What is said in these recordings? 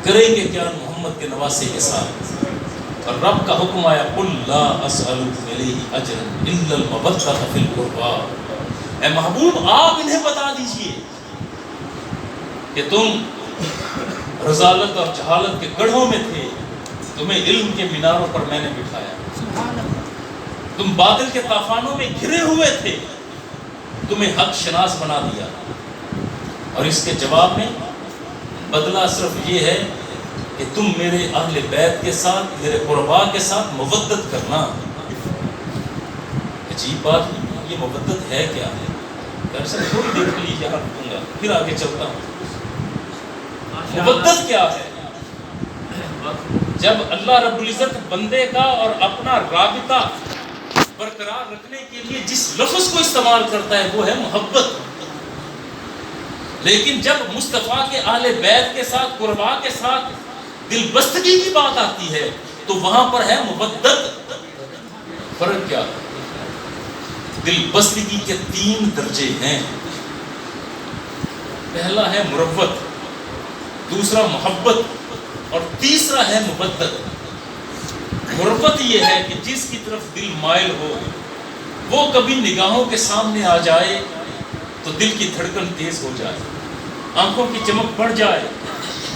کریں گے کیا محمد کے نواسے کے ساتھ؟ اور رب کا حکم آیا قل لا اسألکم علیہ اجرا الا المودۃ فی القربی، اے محبوب آپ انہیں بتا دیجئے کہ تم رذالت اور جہالت کے گڑھوں میں تھے، تمہیں علم کے میناروں پر میں نے بٹھایا، تم باطل کے طوفانوں میں گھرے ہوئے تھے، تمہیں حق شناس بنا دیا، اور اس کے جواب میں بدلہ صرف یہ ہے کہ تم میرے اہل بیت کے ساتھ، میرے قربا کے ساتھ مودت کرنا۔ عجیب بات، یہ مودت ہے کیا ہے؟ دراصل تھوڑی دیر کے لیے یہاں رکوں گا، پھر آگے چلتا ہوں۔ مودت کیا ہے؟ جب اللہ رب العزت بندے کا اور اپنا رابطہ برقرار رکھنے کے لیے جس لفظ کو استعمال کرتا ہے وہ ہے محبت، لیکن جب مصطفیٰ کے اہل بیت کے ساتھ، قربا کے ساتھ دل بستگی کی بات آتی ہے تو وہاں پر ہے مودت۔ فرق کیا ہے؟ دل بستگی کے 3 درجے ہیں، پہلا ہے مروت، دوسرا محبت، اور تیسرا ہے مودت۔ مروت یہ ہے کہ جس کی طرف دل مائل ہو وہ کبھی نگاہوں کے سامنے آ جائے تو دل کی دھڑکن تیز ہو جائے، آنکھوں کی چمک بڑھ جائے،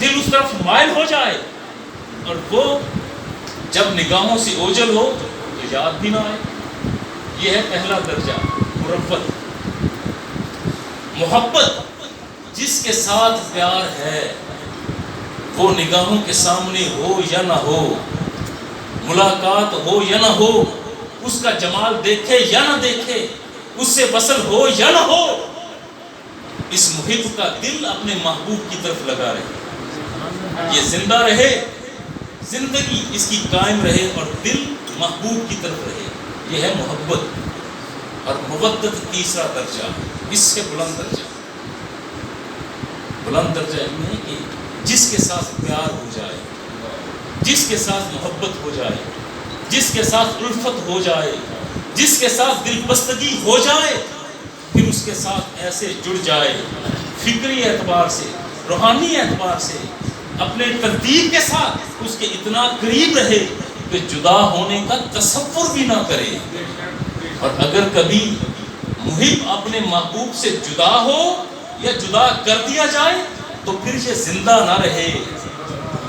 دل اس طرف مائل ہو جائے، اور وہ جب نگاہوں سے اوجھل ہو تو یاد بھی نہ آئے۔ یہ ہے پہلا درجہ مروت۔ محبت، جس کے ساتھ پیار ہے وہ نگاہوں کے سامنے ہو یا نہ ہو، ملاقات ہو یا نہ ہو، اس کا جمال دیکھے یا نہ دیکھے، اس سے وصل ہو یا نہ ہو، اس محب کا دل اپنے محبوب کی طرف لگا رہے، یہ زندہ رہے، زندگی اس کی قائم رہے اور دل محبوب کی طرف رہے، یہ ہے محبت۔ اور مودت تیسرا درجہ، اس سے بلند درجہ یہ ہے کہ جس کے ساتھ پیار ہو جائے، جس کے ساتھ محبت ہو جائے، جس کے ساتھ الفت ہو جائے، جس کے ساتھ دل بستگی ہو جائے، پھر اس کے ساتھ ایسے جڑ جائے فکری اعتبار سے، روحانی اعتبار سے، اپنے ترتیب کے ساتھ اس کے اتنا قریب رہے کہ جدا ہونے کا تصور بھی نہ کرے۔ اور اگر کبھی محب اپنے محبوب سے جدا ہو یا جدا کر دیا جائے تو پھر یہ زندہ نہ رہے،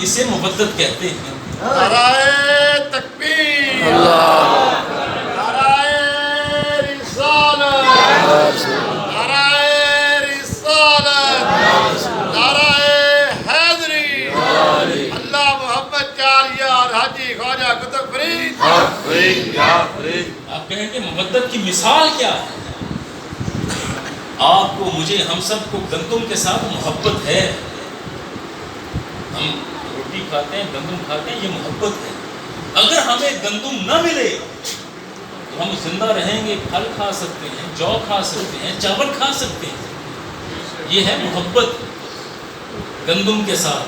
اسے مودت کہتے ہیں۔ نعرہ تکبیر، نعرہ رسالت، نعرہ رسالت، نعرہ حیدری، اللہ محمد چار یار حاجی خواجہ قطب فرید۔ آپ کہیں کہ مودت کی مثال کیا ہے؟ آپ کو، مجھے، ہم سب کو گندم کے ساتھ محبت ہے، ہم روٹی کھاتے ہیں، گندم کھاتے ہیں، یہ محبت ہے۔ اگر ہمیں گندم نہ ملے تو ہم زندہ رہیں گے، پھل کھا سکتے ہیں، جو کھا سکتے ہیں، چاول کھا سکتے ہیں، یہ ہے محبت گندم کے ساتھ۔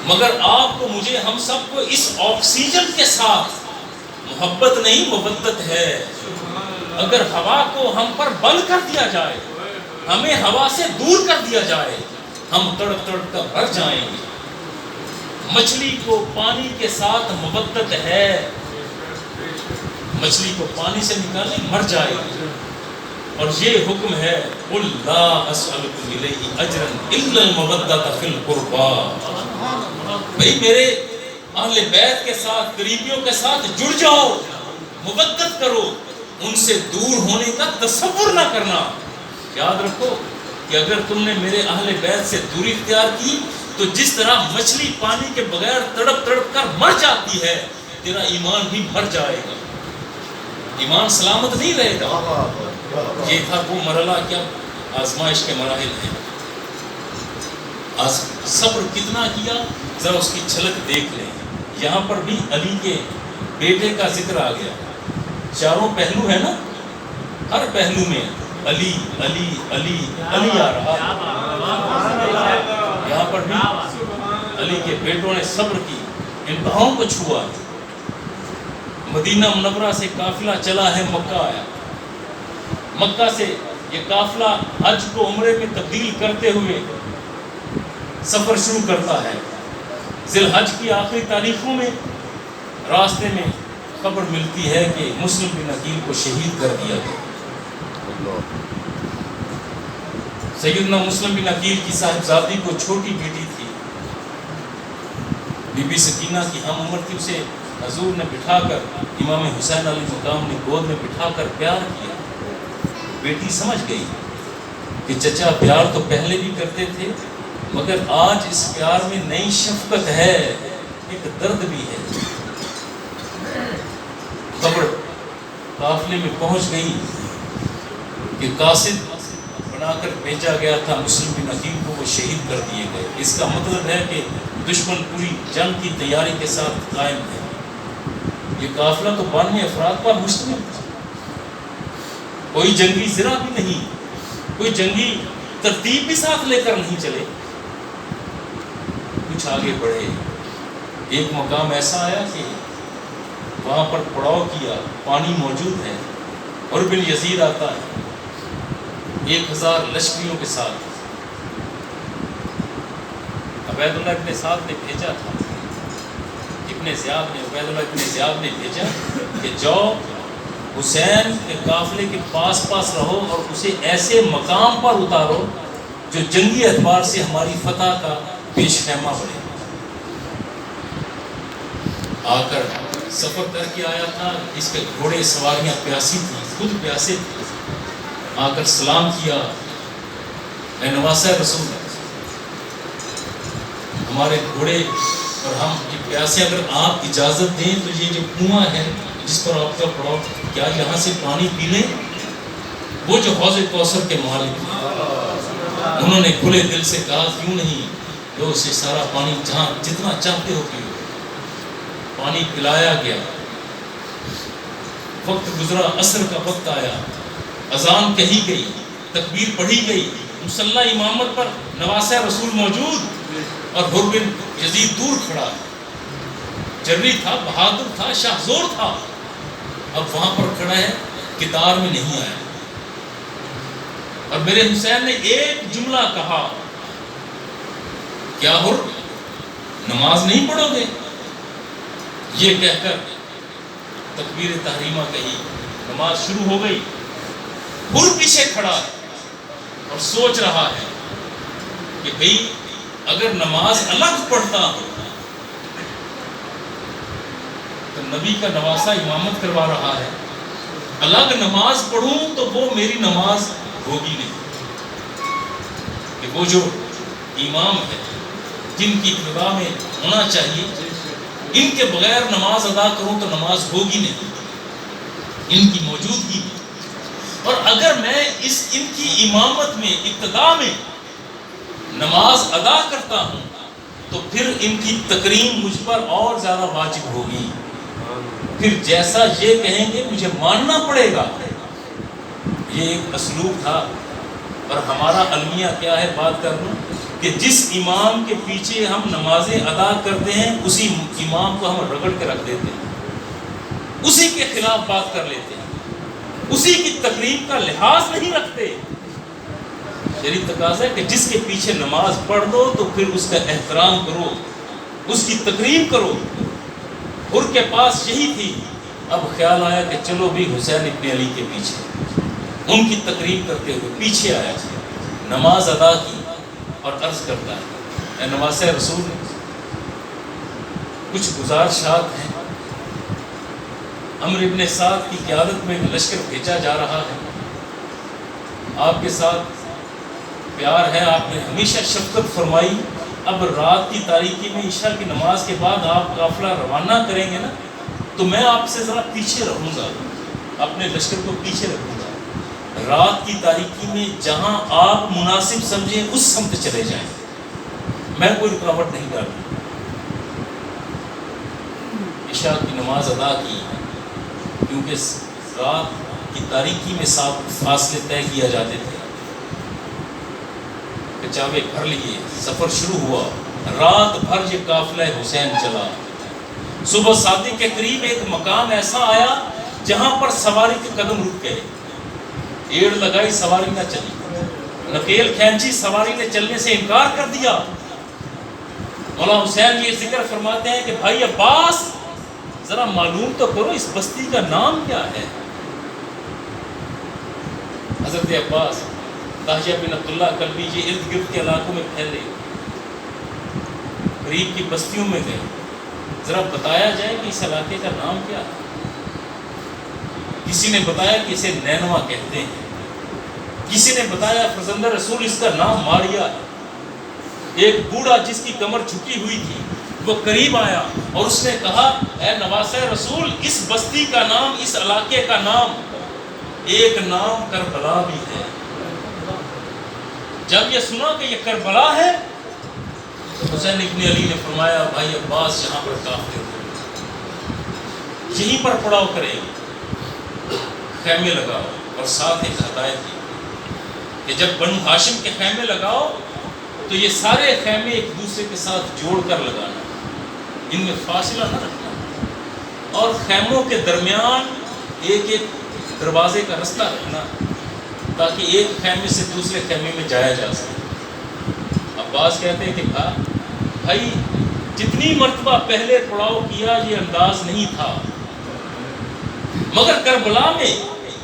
مگر آپ کو، مجھے، ہم سب کو اس آکسیجن کے ساتھ محبت نہیں، مودت ہے۔ اگر ہوا کو ہم پر بند کر دیا جائے، ہمیں ہوا سے دور کر دیا جائے، ہم تڑپ تڑپ کر مر جائیں گے۔ مچھلی کو پانی کے ساتھ مودت ہے، مچھلی کو پانی سے نکالیں مر جائے گی، اور یہ حکم ہے قل لا اسألکم الیہ اجرا الا المودۃ فی القربی۔ بھئی میرے اہل بیت کے ساتھ، قریبیوں کے ساتھ جڑ جاؤ، مودت کرو، ان سے دور ہونے کا تصور نہ کرنا۔ یاد رکھو کہ اگر تم نے میرے اہل بیت سے دوری اختیار کی تو جس طرح مچھلی پانی کے بغیر تڑپ تڑپ کر مر جاتی ہے، تیرا ایمان بھی مر جائے گا، ایمان سلامت نہیں رہے گا۔ یہ تھا وہ مرحلہ، کیا آزمائش کے مراحل ہیں۔ صبر کتنا کیا ذرا اس کی جھلک دیکھ لیں۔ یہاں پر بھی علی کے بیٹے کا ذکر آ گیا، چاروں پہلو ہے نا، ہر پہلو میں علی علی علی علی آ رہا۔ یہاں پر بھی علی کے بیٹوں نے صبر کی، انتہاؤں کو چھوا۔ مدینہ منورہ سے قافلہ چلا ہے، مکہ آیا، مکہ سے یہ قافلہ حج کو عمرے میں تبدیل کرتے ہوئے سفر شروع کرتا ہے۔ ذی الحج کی آخری تاریخوں میں راستے میں خبر ملتی ہے کہ مسلم بن عقیل کو شہید کر دیا گیا۔ سیدنا مسلم بن عقیل کی صاحبزادی کو چھوٹی بیٹی تھی، بی بی سکینہ کی ہم عمر تھی، اسے حضور نے بٹھا کر امام حسین علیہ السلام نے گود میں بٹھا کر پیار کیا۔ بیٹی سمجھ گئی کہ چچا پیار تو پہلے بھی کرتے تھے، مگر آج اس پیار میں نئی شفقت ہے، ایک درد بھی ہے۔ خبر قافلے میں پہنچ گئی کہ قاصد بنا کر بھیجا گیا تھا مسلم بن عقیل کو، وہ شہید کر دیے گئے۔ اس کا مطلب ہے کہ دشمن پوری جنگ کی تیاری کے ساتھ قائم ہے۔ یہ قافلہ تو 92 افراد پر مشتمل تھا، کوئی جنگی ذرا بھی نہیں، کوئی جنگی ترتیب بھی ساتھ لے کر نہیں چلے۔ کچھ آگے بڑھے، ایک مقام ایسا آیا کہ وہاں پر پڑاؤ کیا، پانی موجود ہے، اور بن یزید آتا ہے 1000 لشکریوں کے ساتھ۔ عبید اللہ ابن سعد نے بھیجا تھا، عبید اللہ ابن زیاد نے بھیجا کہ جاؤ حسین کے قافلے کے پاس رہو اور اسے ایسے مقام پر اتارو جو جنگی اعتبار سے ہماری فتح کا پیش خیمہ بنے۔ آ کر سفر کر کے آیا تھا، اس کے گھوڑے سواریاں پیاسی تھیں، خود پیاسے تھے۔ آ کر سلام کیا، اے نواسہ رسول، ہمارے گھوڑے اور ہم یہ پیاسے، اگر آپ اجازت دیں تو یہ جو کنواں ہے جس پر آپ کا پڑاؤ، کیا یہاں سے پانی پی لیں؟ وہ جو حوض کوثر کے مالک ہیں انہوں نے کھلے دل سے کہا کیوں نہیں، لو اسے سارا پانی جہاں جتنا چاہتے ہو پیو۔ پانی پلایا گیا، وقت گزرا، عصر کا وقت آیا، اذان کہی گئی، تکبیر پڑھی گئی، مصلی امامت پر نواسہ رسول موجود اور حر بن یزید دور کھڑا، جری تھا، بہادر تھا، شاہزور تھا، اب وہاں پر کھڑا ہے، کتار میں نہیں آیا۔ اور میرے حسین نے ایک جملہ کہا، کیا حر نماز نہیں پڑھو گے؟ یہ کہہ کر تکبیر تحریمہ کہی، نماز شروع ہو گئی۔ حر پیچھے کھڑا ہے اور سوچ رہا ہے کہ بھئی اگر نماز الگ پڑھتا ہوں تو نبی کا نواسہ امامت کروا رہا ہے، الگ نماز پڑھوں تو وہ میری نماز ہوگی نہیں، کہ وہ جو امام ہے جن کی ابتدا میں ہونا چاہیے، ان کے بغیر نماز ادا کروں تو نماز ہوگی نہیں، ان کی موجودگی میں۔ اور اگر میں ان کی امامت میں ابتدا میں نماز ادا کرتا ہوں تو پھر ان کی تکریم مجھ پر اور زیادہ واجب ہوگی، پھر جیسا یہ کہیں گے مجھے ماننا پڑے گا۔ یہ ایک اسلوب تھا، اور ہمارا المیہ کیا ہے، بات کر لوں کہ جس امام کے پیچھے ہم نمازیں ادا کرتے ہیں اسی امام کو ہم رگڑ کے رکھ دیتے ہیں، اسی کے خلاف بات کر لیتے ہیں، اسی کی تقریب کا لحاظ نہیں رکھتے۔ شریعت تقاضا ہے کہ جس کے پیچھے نماز پڑھ دو تو پھر اس کا احترام کرو، اس کی تقریب کرو۔ حر کے پاس یہی تھی، اب خیال آیا کہ چلو بھی حسین ابن علی کے پیچھے، ان کی تقریب کرتے ہوئے پیچھے آیا، نماز ادا کی اور عرض کرتا ہے، اے نواسہ رسول، کچھ گزارشات ہیں۔ عمرو ابن سعد کی قیادت میں لشکر بھیجا جا رہا ہے، آپ کے ساتھ پیار ہے، آپ نے ہمیشہ شفقت فرمائی، اب رات کی تاریکی میں عشاء کی نماز کے بعد آپ قافلہ روانہ کریں گے نا، تو میں آپ سے ذرا پیچھے رہوں گا، اپنے لشکر کو پیچھے رکھوں گا، رات کی تاریکی میں جہاں آپ مناسب سمجھیں اس سمت چلے جائیں، میں کوئی رکاوٹ نہیں ڈالوں۔ عشاء کی نماز ادا کی، کیونکہ رات کی تاریکی میں فاصلے طے کیا جاتے تھے، کچاوے بھر لیے، سفر شروع ہوا، رات بھر یہ قافلہ حسین چلا۔ صبح صادق کے قریب ایک مقام ایسا آیا جہاں پر سواری کے قدم رک گئے، ایڑ لگائی سواری نہ چلی، نکیل کھینچی سواری نے چلنے سے انکار کر دیا۔ مولا حسین یہ ذکر فرماتے ہیں کہ بھائی عباس ذرا معلوم تو کرو اس بستی کا نام کیا ہے. حضرت عباس داہیہ بن عبداللہ کلبی یہ ارد گرد کے علاقوں میں پھیلے، قریب کی بستیوں میں گئے، ذرا بتایا جائے کہ اس علاقے کا نام کیا ہے. کسی نے بتایا کہ اسے نینوا کہتے ہیں، کسی نے بتایا فرزند رسول اس کا نام ماریا ہے. ایک بوڑھا جس کی کمر جھکی ہوئی تھی وہ قریب آیا اور اس نے کہا اے نواسہ رسول اس بستی کا نام، اس علاقے کا نام، ایک نام کربلا بھی ہے. جب یہ سنا کہ یہ کربلا ہے تو حسین ابن علی نے فرمایا بھائی عباس یہاں پر کافر ہو، یہیں پر پڑاؤ کریں گے، خیمے لگاؤ. اور ساتھ ایک ہدایت دی کہ جب بنو ہاشم کے خیمے لگاؤ تو یہ سارے خیمے ایک دوسرے کے ساتھ جوڑ کر لگانا، ان میں فاصلہ نہ رکھنا، اور خیموں کے درمیان ایک ایک دروازے کا رستہ رکھنا تاکہ ایک خیمے سے دوسرے خیمے میں جایا جا سکے. عباس کہتے ہیں کہ بھائی جتنی مرتبہ پہلے پڑاؤ کیا یہ انداز نہیں تھا، مگر کربلا میں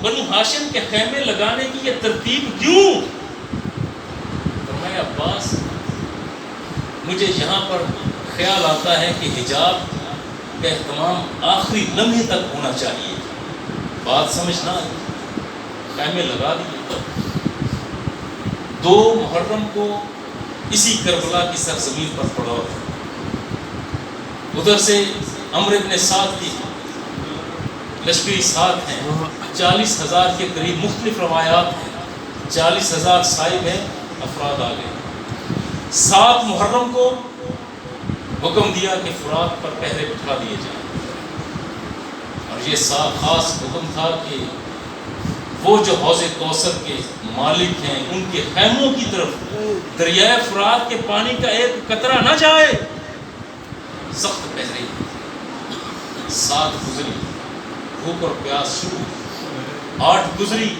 بنو ہاشم کے خیمے لگانے کی یہ ترتیب کیوں؟ فرمایا عباس مجھے یہاں پر خیال آتا ہے کہ حجاب کا اہتمام آخری لمحے تک ہونا چاہیے. بات سمجھنا، خیمے لگا دیے. 2 محرم کو اسی کربلا کی سرزمین پر پڑاؤ. ادھر سے عمرو بن سعد کی لشکری ساتھ ہیں، 40,000 کے قریب مختلف روایات ہیں، 40,000 صاحب ہیں، افراد آ گئے. 7 محرم کو حکم دیا کہ فرات پر پہرے بٹھا دیے جائیں، اور یہ خاص حکم تھا کہ وہ جو حوض کوثر کے مالک ہیں ان کے خیموں کی طرف دریائے فرات کے پانی کا ایک قطرہ نہ جائے. سخت پہرے. 7 گزری، بھوک اور پیاس شروع. 8 گزری،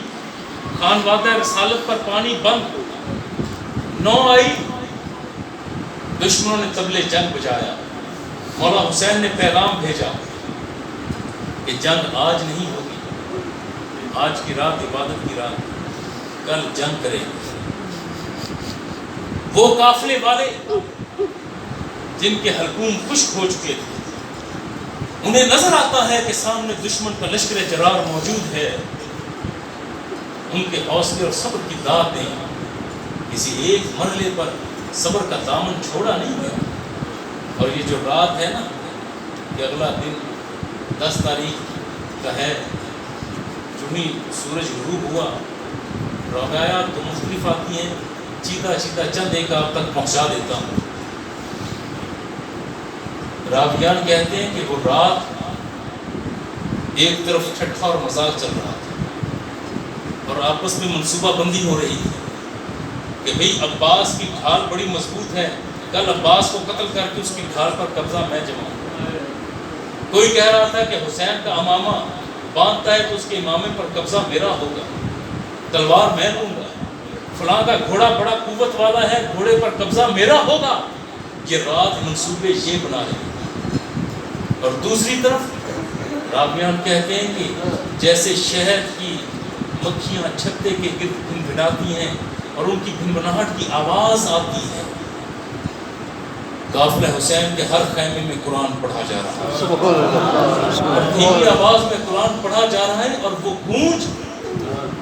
خان وعدہ رسالت پر پانی بند. 9 آئی، دشمنوں نے طبلِ جنگ بجایا. مولا حسین نے پیغام بھیجا کہ جنگ آج نہیں ہوگی، آج کی رات عبادت کی رات، کل جنگ کریں. وہ قافلے والے جن کے حلقوم خشک ہو چکے تھے انہیں نظر آتا ہے کہ سامنے دشمن کا لشکر جرار موجود ہے، ان کے حوصلے اور صبر کی داد دیں. کسی ایک مرحلے پر صبر کا دامن چھوڑا نہیں گیا. اور یہ جو رات ہے نا، کہ اگلا دن 10 تاریخ کا ہے، جو ہی سورج غروب ہوا، روایات تو مختلف آتی ہیں، چیدہ چند ایک آپ تک پہنچا دیتا ہوں. راویان کہتے ہیں کہ وہ رات ایک طرف ٹھٹھا اور مذاق چل رہا تھا اور آپس میں منصوبہ بندی ہو رہی تھی کہ بھئی عباس کی ڈھال بڑی مضبوط ہے، کل عباس کو قتل کر کے اس کی ڈھال پر قبضہ میں جماؤں. کوئی کہہ رہا تھا کہ حسین کا امامہ باندھتا ہے تو اس کے امامے پر قبضہ میرا ہوگا، تلوار میں لوں گا. فلاں کا گھوڑا بڑا قوت والا ہے، گھوڑے پر قبضہ میرا ہوگا. یہ رات منصوبے یہ بنا رہے. اور دوسری طرف راویان کہتے ہیں کہ جیسے شہد کی مکھیاں چھتے کے گرد بھنبھناتی ہیں اور ان کی بھنبھناہٹ کی آواز آتی ہے، قافلہ حسین کے ہر خیمے میں قرآن پڑھا جا رہا ہے، اور دھیمی آواز میں قرآن پڑھا جا رہا ہے اور وہ گونج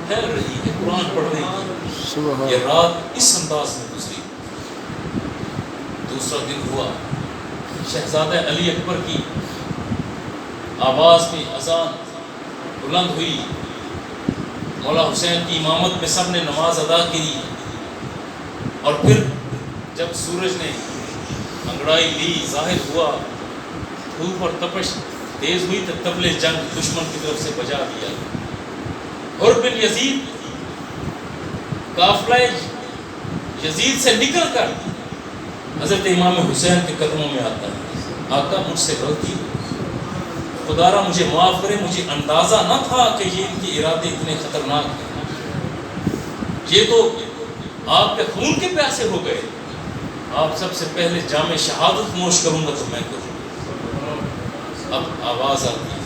پھیل رہی ہے قرآن پڑھنے کی. یہ رات اس انداز میں گزری. دوسرا دن ہوا، شہزادہ علی اکبر کی آواز میں اذان بلند ہوئی. مولا حسین کی امامت میں سب نے نماز ادا کی. اور پھر جب سورج نے انگڑائی لی، ظاہر ہوا، دھوپ اور تپش تیز ہوئی تو طبلِ جنگ دشمن کی طرف سے بجا دیا. اور بن یزید قافلہ یزید سے نکل کر حضرت امام حسین کے قدموں میں آتا ہے، آقا مجھ سے غلطی خدا را مجھے معاف کرے، مجھے اندازہ نہ تھا کہ یہ ان کے ارادے اتنے خطرناک ہیں، یہ تو آپ کے خون کے پیاسے ہو گئے. آپ سب سے پہلے جام شہادت نوش کروں گا تو میں کروں. اب آواز آتی ہے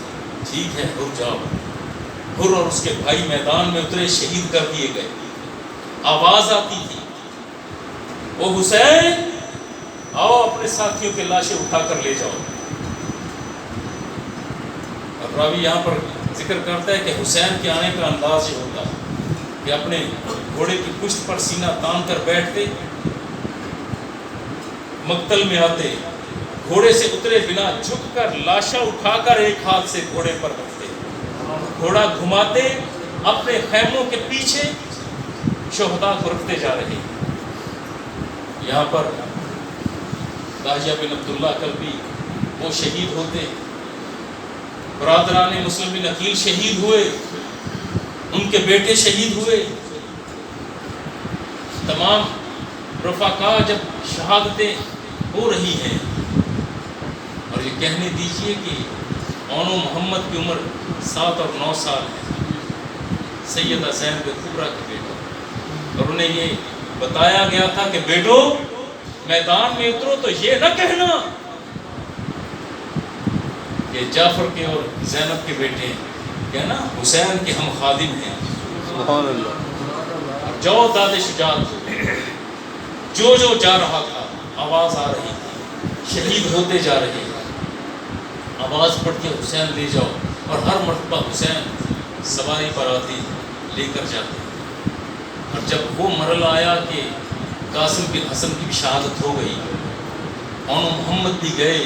ٹھیک ہے حر جاؤ. حر اور اس کے بھائی میدان میں اترے, شہید کر دیے گئے. آواز آتی تھی او حسین آؤ اپنے ساتھیوں کے لاشیں اٹھا کر لے جاؤ. اب راوی یہاں پر ذکر کرتا ہے کہ حسین کے آنے کا انداز یہ ہوتا کہ اپنے گھوڑے کی پشت پر سینہ تان کر بیٹھتے, مقتل میں آتے, گھوڑے سے اترے بنا جھک کر لاشا اٹھا کر ایک ہاتھ سے گھوڑے پر رکھتے, گھوڑا گھماتے, اپنے خیموں کے پیچھے شہداء کو رکھتے جا رہے. یہاں پر داہیہ بن عبداللہ کلبی وہ شہید ہوتے, برادران مسلم بن عقیل شہید ہوئے, ان کے بیٹے شہید ہوئے. تمام رفقا جب شہادتیں ہو رہی ہیں, اور یہ کہنے دیجئے کہ اونو محمد کی عمر 7 اور 9 سال ہے, سیدہ زینب کبریٰ کے بیٹا, اور انہیں یہ بتایا گیا تھا کہ بیٹو میدان میں اترو تو یہ نہ کہنا کہ جعفر کے اور زینب کے بیٹے ہیں, کہنا حسین کے ہم خادم ہیں. سبحان اللہ. جو داد شجاعت جو جا رہا تھا, آواز آ رہی تھی, شہید ہوتے جا رہے, آواز پڑتی حسین لے جاؤ, اور ہر مرتبہ حسین سواری پر آتے لے کر جاتے. اور جب وہ مرحلہ آیا کہ قاسم بن حسن کی بھی شہادت ہو گئی, اونو محمد بھی گئے,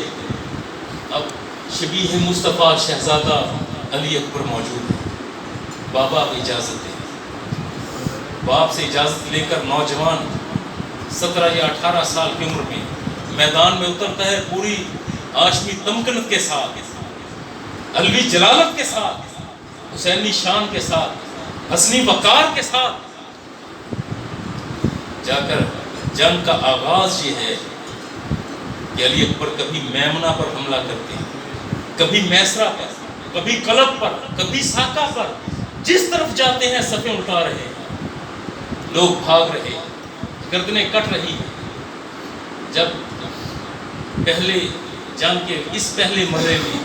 اب شبیہ مصطفیٰ شہزادہ علی اکبر موجود ہے. بابا اب اجازت دیں. باپ سے اجازت لے کر نوجوان 17 یا 18 سال کی عمر میں میدان میں اترتا ہے, پوری ہاشمی تمکنت کے ساتھ, علوی جلالت کے ساتھ, حسینی شان کے ساتھ, حسنی وقار کے ساتھ. جا کر جنگ کا آغاز یہ ہے کہ علی اکبر کبھی میمنہ پر حملہ کرتے ہیں, کبھی میسرہ پر, کبھی قلب پر, کبھی ساکا پر. جس طرف جاتے ہیں صفیں اٹھا رہے ہیں, لوگ بھاگ رہے, گردنیں کٹ رہی ہیں. جب پہلے جنگ کے اس پہلے مرحلے میں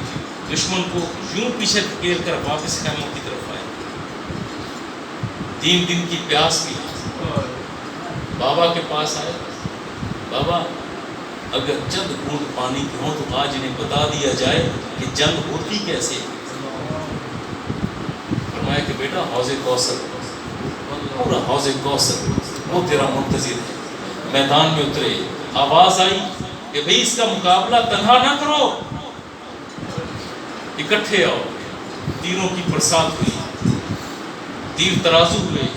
دشمن کو یوں پیچھے دھکیل کر واپس خیموں کی طرف آئے, 3 دن کی پیاس بھی, بابا کے پاس آئے, بابا اگر چند بوند پانی کی ہوں تو آج انہیں بتا دیا جائے کہ جنگ ہوتی کیسے. فرمایا کہ بیٹا حوض کوثر, پورا حوض کوثر وہ تیرا منتظر ہے. میدان میں اترے, آواز آئی کہ بھئی اس کا مقابلہ تنہا نہ کرو, اکٹھے آؤ. تیروں کی برسات ہوئی, تیر ترازو ہوئے.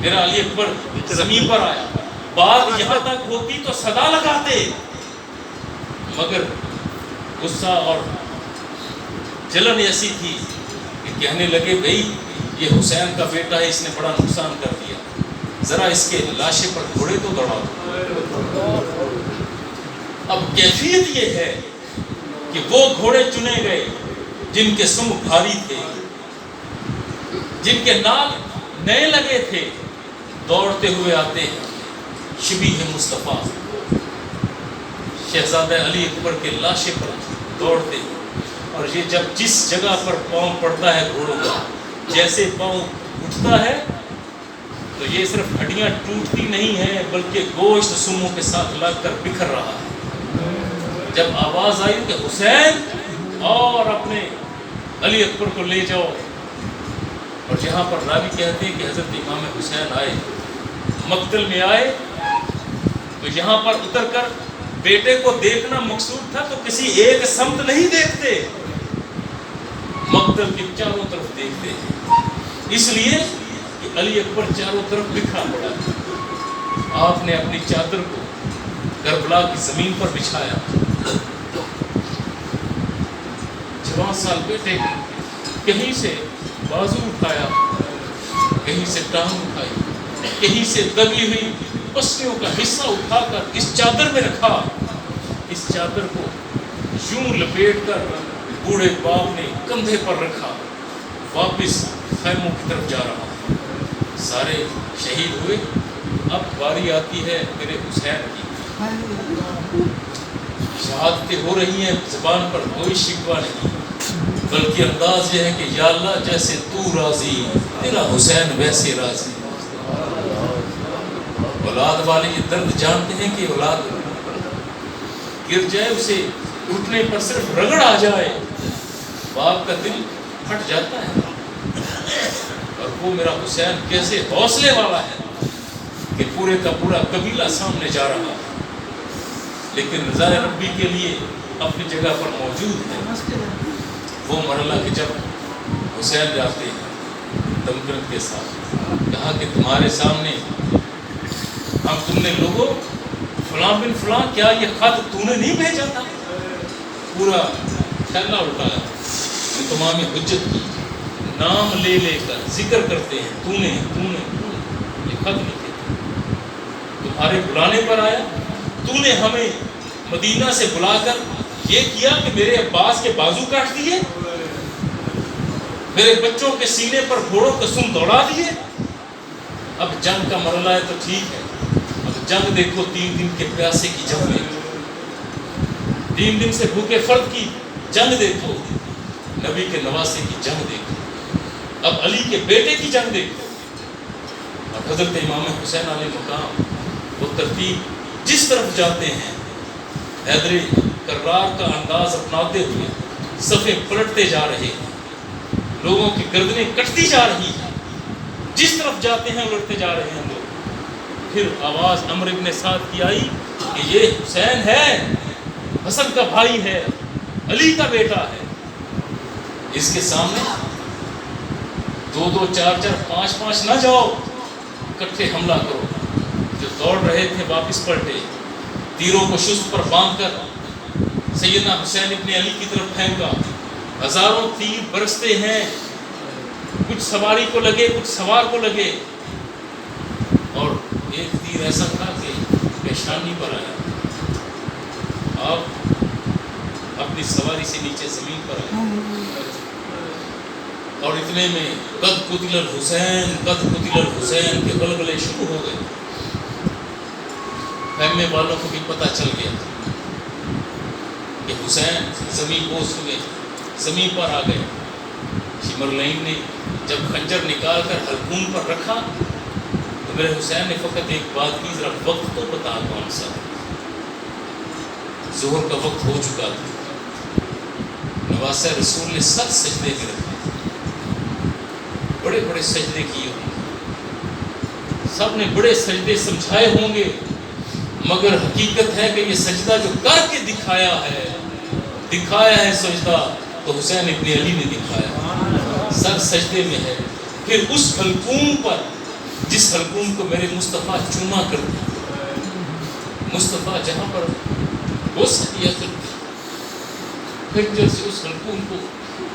میرا علی اکبر زمین پر آیا, بات یہاں تک ہوتی تو صدا لگاتے, مگر غصہ اور جلن ایسی تھی کہ کہنے لگے بھئی یہ حسین کا بیٹا ہے, اس نے بڑا نقصان کر دیا, ذرا اس کے لاشے پر گھوڑے تو دوڑا دو. اب کیفیت یہ ہے کہ وہ گھوڑے چنے گئے جن کے سم بھاری تھے, جن کے نال نئے لگے تھے, دوڑتے ہوئے آتے شبیہ مصطفیٰ شہزادہ علی اکبر کے لاشے پر دوڑتے. اور یہ جب جس جگہ پر پاؤں پڑتا ہے گھوڑوں کا, جیسے پاؤں اٹھتا ہے تو یہ صرف ہڈیاں ٹوٹتی نہیں ہیں بلکہ گوشت سموں کے ساتھ لگ کر بکھر رہا ہے. جب آواز آئی کہ حسین اور اپنے علی اکبر کو لے جاؤ, اور یہاں پر راوی کہتے ہیں کہ حضرت امام حسین آئے, مقتل میں آئے تو یہاں پر اتر کر بیٹے کو دیکھنا مقصود تھا تو کسی ایک سمت نہیں دیکھتے, مقتل کے چاروں طرف دیکھتے ہیں, اس لیے کہ علی اکبر چاروں طرف بکھرا پڑا ہے. آپ نے اپنی چادر کو کربلا کی زمین پر بچھایا, جوان سال بیٹے کہیں سے بازو اٹھایا, کہیں سے ٹانگ اٹھائی, کہیں سے دبی ہوئی پسلیوں کا حصہ اٹھا کر اس چادر میں رکھا. اس چادر کو یوں لپیٹ کر بوڑھے باپ نے کندھے پر رکھا, واپس خیموں کی طرف جا رہا. سارے شہید ہوئے, اب باری آتی ہے میرے حسین کی. شہادتیں ہو رہی ہیں، زبان پر کوئی شکوہ نہیں، بلکہ انداز یہ ہے کہ یا اللہ جیسے تو راضی تیرا حسین ویسے راضی۔ اولاد والے یہ درد جانتے ہیں کہ اولاد گر جائے، اسے اٹھنے پر صرف رگڑ آ جائے، باپ کا دل پھٹ جاتا ہے۔ اور وہ میرا حسین کیسے حوصلے والا ہے کہ پورے کا پورا قبیلہ سامنے جا رہا ہے، لیکن رضا ربی کے لیے اپنی جگہ پر موجود ہے۔ وہ مرحلہ کہ جب حسین جاتے ہیں دمگرد کے ساتھ، کہا کہ تمہارے سامنے ہم تم نے لوگوں فلاں بن فلاں، کیا یہ خط تو نے نہیں بھیجا تھا؟ پورا خیلہ اٹھایا، تمام حجت کی نام لے لے کر ذکر کرتے ہیں، تو نے یہ خط لکھے تھے، تمہارے بلانے پر آیا، تو نے ہمیں مدینہ سے بلا کر یہ کیا کہ میرے عباس کے بازو کاٹ دیے، میرے بچوں کے سینے پر گھوڑوں کے سم دوڑا دیے۔ اب جنگ کا مرحلہ ہے تو ٹھیک ہے، اب جنگ دیکھو، 3 دن کے پیاسے کی جنگ دیکھو، 3 دن سے بھوکے فرد کی جنگ دیکھو، نبی کے نواسے کی جنگ دیکھو، اب علی کے بیٹے کی جنگ دیکھو، اور حضرت امام حسین علیہ مقام وہ ترتیب جس طرف جاتے ہیں، حیدر کرار کا انداز اپناتے ہوئے صفیں پلٹتے جا رہے ہیں، لوگوں کی گردنیں کٹتی جا رہی ہیں، جس طرف جاتے ہیں الٹتے جا رہے ہیں لوگ۔ پھر آواز عمرو بن سعد کی آئی کہ یہ حسین ہے، حسن کا بھائی ہے، علی کا بیٹا ہے، اس کے سامنے 2-2 4-4 5-5 نہ جاؤ، اکٹھے حملہ کرو۔ جو دوڑ رہے تھے واپس پلٹے، تیروں کو شست پر باندھ کر سیدنا حسین ابن علی کی طرف پھینکا، ہزاروں تیر برستے ہیں، کچھ سواری کو لگے، کچھ سوار کو لگے، اور ایک تیر ایسا تھا کہ پیشانی پر آیا، آپ اپنی سواری سے نیچے زمین پر آئے، اور اتنے میں قد قتل الحسین، قد قتل الحسین کے غلغلے شروع ہو گئے۔ خیمے والوں کو بھی پتہ چل گیا کہ حسین زمین بوس ہوئے، زمین پر آ گئے۔ شمرلین نے جب خنجر نکال کر حلقوم پر رکھا تو میرے حسین نے فقط ایک بات کی، ذرا وقت تو بتا کون سا؟ ظہر کا وقت ہو چکا تھا۔ نواسہ رسول نے 7 سجدے میں رکھے، بڑے بڑے سجدے کیے ہوں گے، سب نے بڑے سجدے سمجھائے ہوں گے، مگر حقیقت ہے کہ یہ سجدہ جو کر کے دکھایا ہے سجدہ تو حسین ابن علی نے دکھایا، سر سجدے میں ہے۔ پھر اس حلقوم پر، جس حلقوم کو میرے مصطفیٰ چوما کرتے، مصطفیٰ جہاں پر بوسہ دیا کرتے، خنجر سے اس حلقوم کو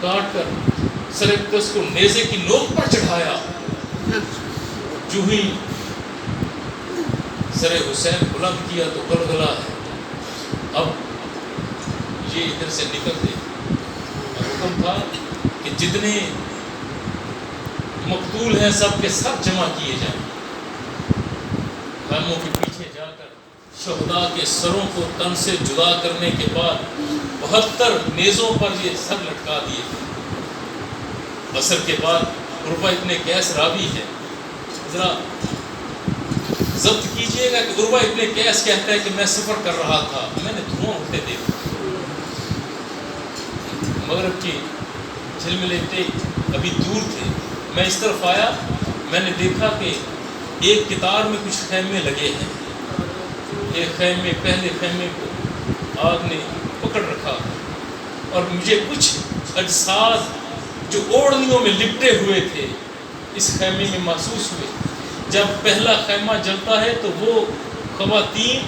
کاٹ کر سر اقدس کو نیزے کی نوک پر چڑھایا، جو ہی سر حسین بلند کیا تو غلغلہ ہے۔ اب یہ ادھر سے نکلتے، حکم تھا کہ جتنے مقتول ہیں سب کے سب جمع کیے جائیں۔ خیموں کے پیچھے جا کر شہداء کے سروں کو تن سے جدا کرنے کے بعد 72 نیزوں پر یہ سر لٹکا دیے۔ عصر کے بعد عروہ ابن قیس راوی ہے، ذرا ضبط کیجئے گا کہ عروہ ابن قیس کہتا ہے کہ میں سفر کر رہا تھا، میں نے دھواں اٹھتے دیکھا، مغرب کی جھلملاتے ابھی دور تھے، میں اس طرف آیا، میں نے دیکھا کہ ایک قطار میں کچھ خیمے لگے ہیں، ایک خیمے، پہلے خیمے کو آگ نے پکڑ رکھا، اور مجھے کچھ اجساد جو اوڑھنیوں میں لپٹے ہوئے تھے اس خیمے میں محسوس ہوئے۔ جب پہلا خیمہ جلتا ہے تو وہ خواتین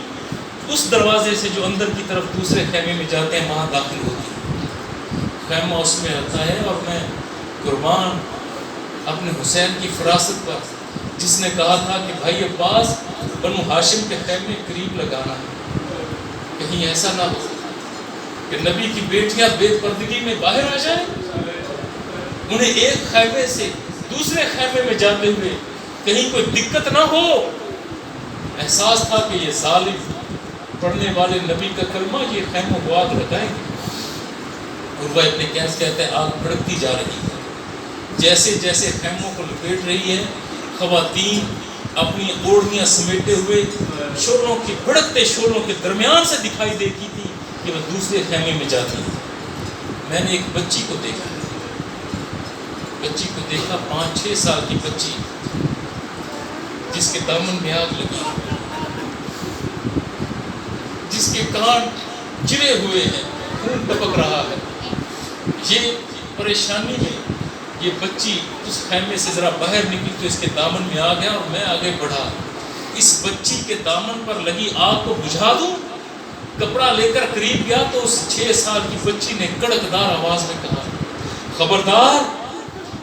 اس دروازے سے جو اندر کی طرف دوسرے خیمے میں جاتے ہیں وہاں داخل ہوتی ہیں، خیمہ اس میں آتا ہے، اور میں قربان اپنے حسین کی فراست پر، جس نے کہا تھا کہ بھائی عباس بنو ہاشم کے خیمے قریب لگانا ہے، کہیں ایسا نہ ہو کہ نبی کی بیٹیاں بے پردگی میں باہر آ جائیں، انہیں ایک خیمے سے دوسرے خیمے میں جاتے ہوئے کہیں کوئی دقت نہ ہو۔ احساس تھا کہ یہ ظالم پڑھنے والے نبی کا کلمہ یہ خیموں کو آگ لگائیں گے۔ اور وہ ابن قیس کہتے ہیں آگ بھڑکتی جا رہی ہے، جیسے جیسے خیموں کو لپیٹ رہی ہے، خواتین اپنی اوڑھیاں سمیٹے ہوئے شعلوں کے بھڑکتے شعلوں کے درمیان سے دکھائی دیتی تھی کہ وہ دوسرے خیمے میں جاتی ہیں۔ میں نے ایک بچی کو دیکھا، 5-6 سال کی بچی، جس کے دامن میں آگ لگی، جس کے کان چرے ہوئے ہیں، خون ٹپک رہا ہے۔ یہ پریشانی میں یہ بچی اس خیمے سے ذرا باہر نکلی تو اس کے دامن میں آ گیا اور میں آگے بڑھا۔ اس بچی کے دامن پر لگی آگ کو بجھا دوں، کپڑا لے کر قریب گیا تو اس 6 سال کی بچی نے کڑکدار آواز میں کہا، خبردار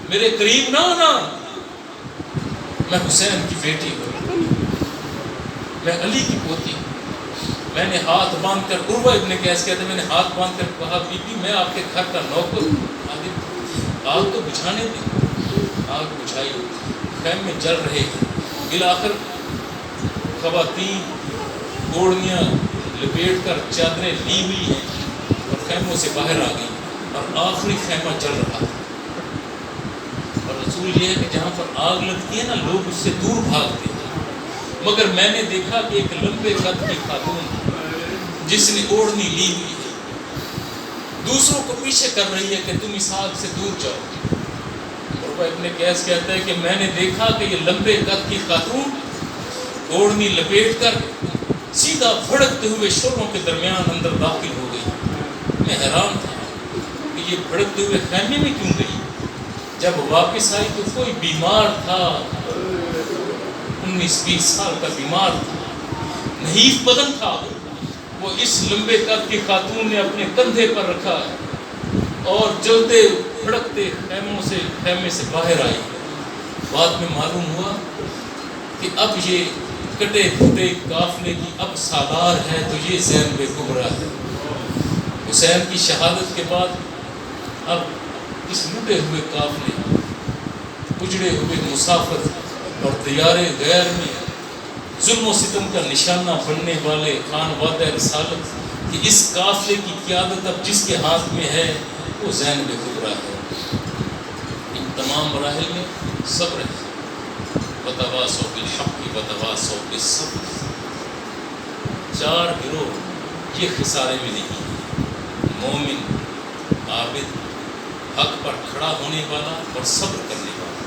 میرے قریب نہ آنا، میں حسین کی بیٹی ہوں، میں علی کی پوتی ہوں۔ میں نے ہاتھ باندھ کر، عروہ ابن قیس کہتے ہیں، میں نے ہاتھ باندھ کر کہا، بی بی میں آپ کے گھر کا نوکر ہوں، آگ تو بجھانے دیں۔ آگ بجھائی، خیمے جل رہے ہیں۔ بالآخر خواتین اوڑھیاں لپیٹ کر چادریں لی ہوئی ہیں اور خیموں سے باہر آ گئی اور آخری خیمہ جل رہا ہے۔ اور رسول یہ ہے کہ جہاں پر آگ لگتی ہے نا، لوگ اس سے دور بھاگتے ہیں، مگر میں نے دیکھا کہ ایک لمبے قد کی خاتون جس نے اوڑھنی لی ہوئی ہے دوسروں کو پیچھے کر رہی ہے کہ تم اس آگ سے دور جاؤ۔ اور ابن قیس کہتا ہے کہ میں نے دیکھا کہ یہ لمبے قد کی خاتون اوڑھنی لپیٹ کر سیدھا بھڑکتے ہوئے شعلوں کے درمیان اندر داخل ہو گئی۔ میں حیران تھا کہ یہ بھڑکتے ہوئے خیمے میں کیوں گئی؟ جب واپس آئی تو کوئی بیمار تھا، 19-20 سال کا بیمار تھا، نحیف بدن تھا، وہ اس لمبے قد کی خاتون نے اپنے کندھے پر رکھا اور جلتے بھڑکتے خیمے سے باہر آئی۔ بعد میں معلوم ہوا کہ اب یہ کٹے پھٹے قافلے کی اب سالار ہے تو یہ زینب کبریٰ ہے۔ حسین کی شہادت کے بعد اب اس لٹے ہوئے قافلے، اجڑے ہوئے مسافر اور دیار غیر میں ظلم و ستم کا نشانہ بننے والے خانوادہ رسالت کہ اس قافلے کی قیادت اب جس کے ہاتھ میں ہے وہ زینب کبریٰ ہے۔ ان تمام مراحل میں صبر ہے، وتواصوا بالحق وتواصوا بالصبر۔ 4 گروہ یہ خسارے میں نہیں ہیں، مومن، عابد، حق پر کھڑا ہونے والا اور صبر کرنے والا۔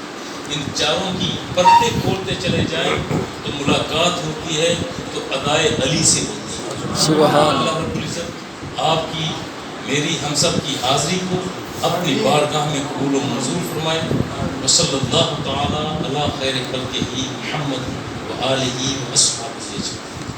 ان چاروں کی پرتے کھولتے چلے جائیں تو ملاقات ہوتی ہے تو ادائے علی سے ہوتی ہے۔ سبحان اللہ رب العزت آپ کی، میری، ہم سب کی حاضری کو اپنی بارگاہ میں قبول و منظور فرمائے۔ وصلی اللہ تعالی علی خیر خلقہ محمد و آلہ و اصحابہ اجمعین۔